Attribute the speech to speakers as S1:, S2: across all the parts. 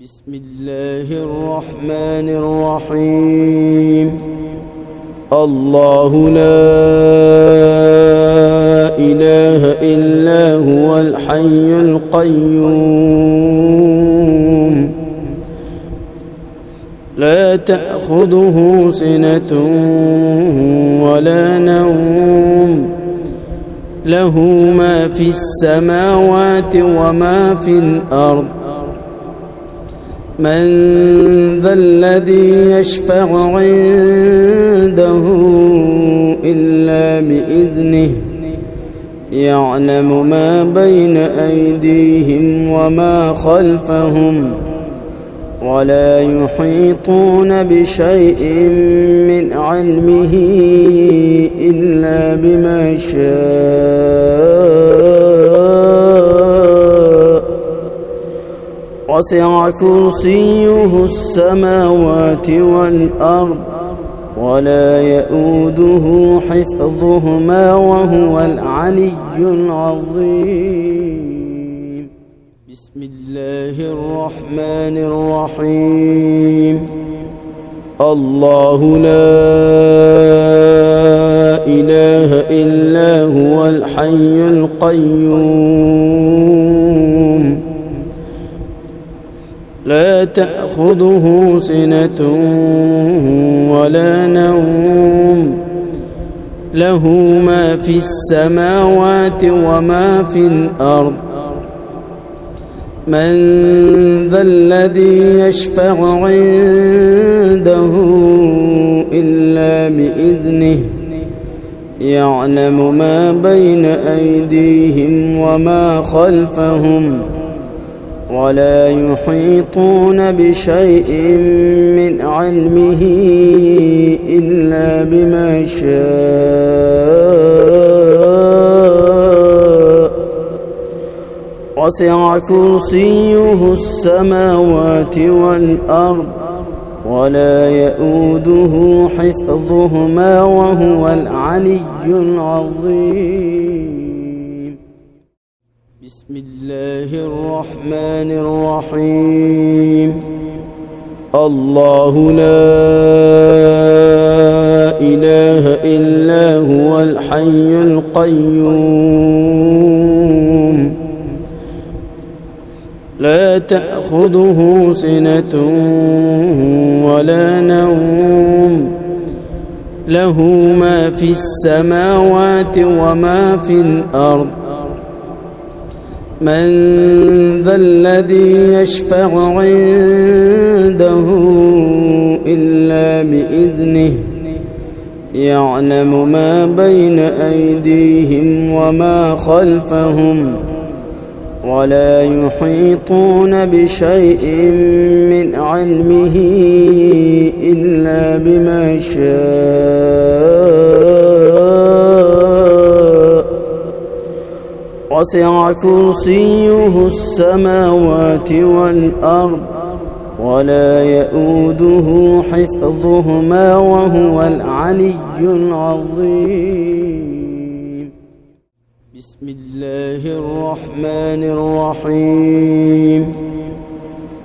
S1: بسم الله الرحمن الرحيم. الله لا إله إلا هو الحي القيوم لا تأخذه سنة ولا نوم له ما في السماوات وما في الأرض من ذا الذي يشفع عنده إلا بإذنه يعلم ما بين أيديهم وما خلفهم ولا يحيطون بشيء من علمه إلا بما شاء وسع كرسيه السماوات والأرض ولا يؤوده حفظهما وهو العلي العظيم. بسم الله الرحمن الرحيم. الله لا إله إلا هو الحي القيوم لا تأخذه سنة ولا نوم له ما في السماوات وما في الأرض من ذا الذي يشفع عنده إلا بإذنه يعلم ما بين أيديهم وما خلفهم ولا يحيطون بشيء من علمه إلا بما شاء وسع كرسيه السماوات والأرض ولا يؤوده حفظهما وهو العلي العظيم. بسم الله الرحمن الرحيم. الله لا إله إلا هو الحي القيوم لا تأخذه سنة ولا نوم له ما في السماوات وما في الأرض من ذا الذي يشفع عنده إلا بإذنه يعلم ما بين أيديهم وما خلفهم ولا يحيطون بشيء من علمه إلا بما شاء وسع كرسيه السماوات والأرض ولا يؤوده حفظهما وهو العلي العظيم. بسم الله الرحمن الرحيم.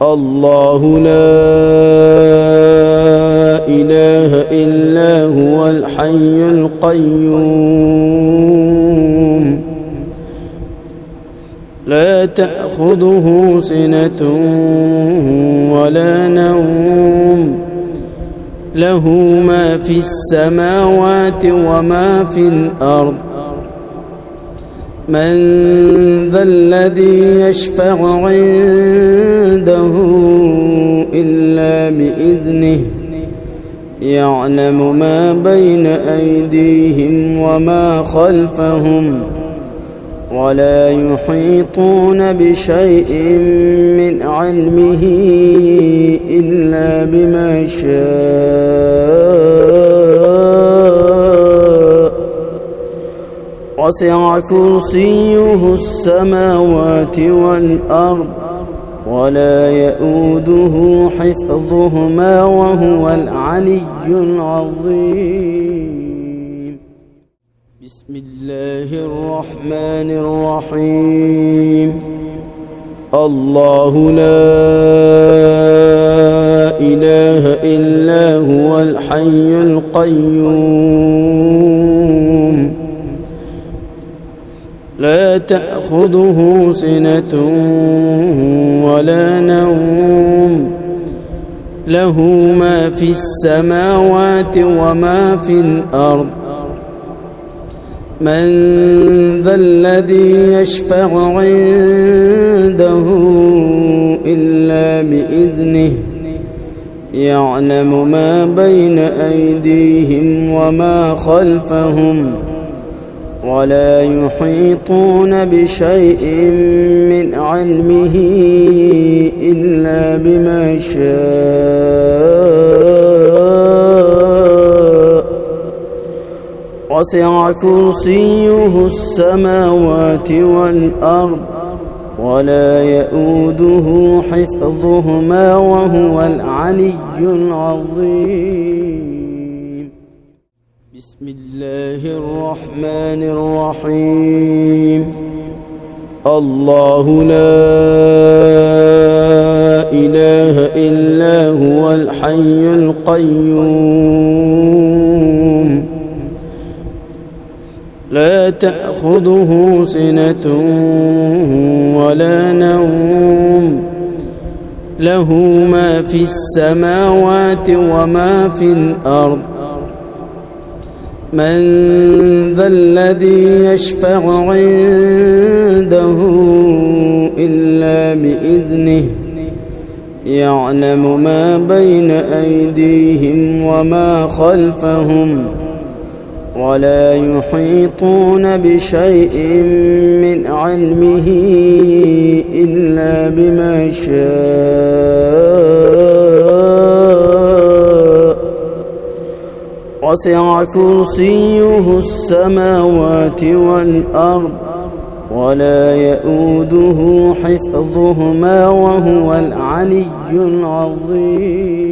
S1: الله لا إله إلا هو الحي القيوم لا تأخذه سنة ولا نوم له ما في السماوات وما في الأرض من ذا الذي يشفع عنده إلا بإذنه يعلم ما بين أيديهم وما خلفهم ولا يحيطون بشيء من علمه إلا بما شاء وسع كرسيه السماوات والأرض ولا يؤوده حفظهما وهو العلي العظيم. بسم الله الرحمن الرحيم. الله لا إله إلا هو الحي القيوم لا تأخذه سنة ولا نوم له ما في السماوات وما في الأرض من ذا الذي يشفع عنده إلا بإذنه يعلم ما بين أيديهم وما خلفهم ولا يحيطون بشيء من علمه إلا بما شاء وسع كرسيه السماوات والأرض ولا يؤوده حفظهما وهو العلي العظيم بسم الله الرحمن الرحيم الله لا إله إلا هو الحي القيوم لا تأخذه سنة ولا نوم له ما في السماوات وما في الأرض من ذا الذي يشفع عنده إلا بإذنه يعلم ما بين أيديهم وما خلفهم ولا يحيطون بشيء من علمه إلا بما شاء وسع كرسيه السماوات والأرض ولا يؤوده حفظهما وهو العلي العظيم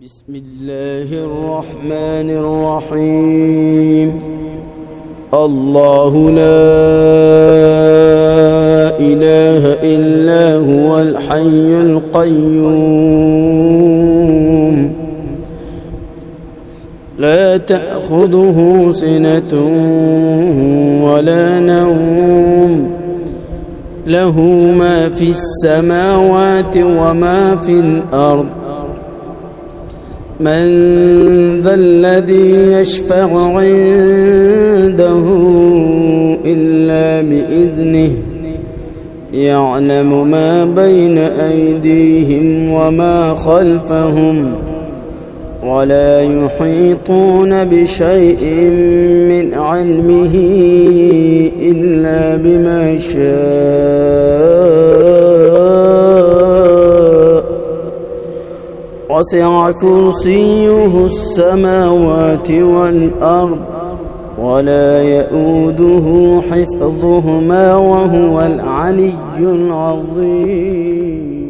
S1: بسم الله الرحمن الرحيم الله لا إله إلا هو الحي القيوم لا تأخذه سنة ولا نوم له ما في السماوات وما في الأرض من ذا الذي يشفع عنده إلا بإذنه يعلم ما بين أيديهم وما خلفهم ولا يحيطون بشيء من علمه إلا بما شاء وسع كرسيه السماوات والأرض ولا يؤوده حفظهما وهو العلي العظيم